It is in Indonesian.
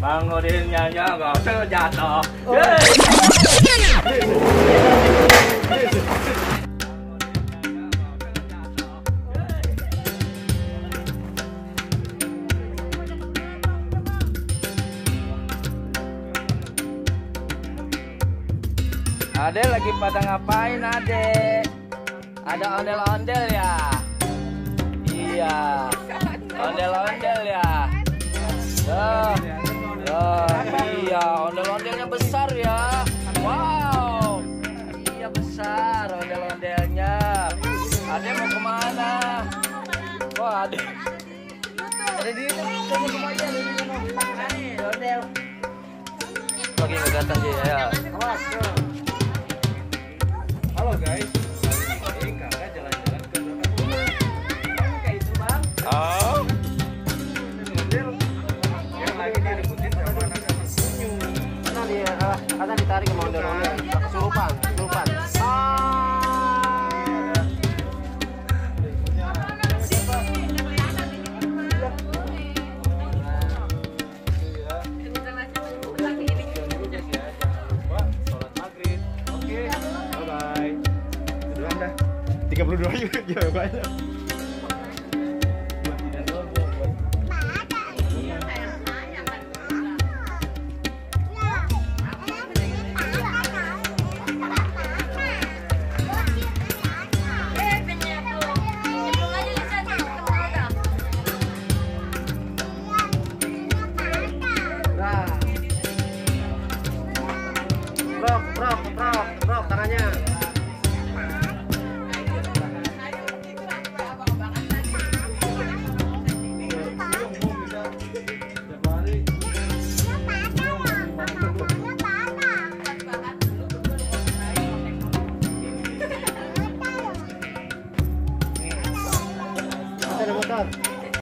Bang Odin nyanyi nggak sejatuh. Ade lagi pada ngapain, Ade? Ada ondel-ondel ya? Iya. Ondel-ondel ya? Iya, ondel-ondelnya besar ya. Wow. Iya besar ondel-ondelnya. Ade mau kemana? Wah, Ade. Ada di sini aja ondel. Lagi ngegatan dia ya. Halo guys. Kakak jalan-jalan ke belakang. Kayak itu, Bang. Oh. Karena ditarik sama ondel-ondel, kesurupan. Sholat maghrib. Oke, bye-bye. Duluan dah. 32 juga banyak. Bro, tangannya.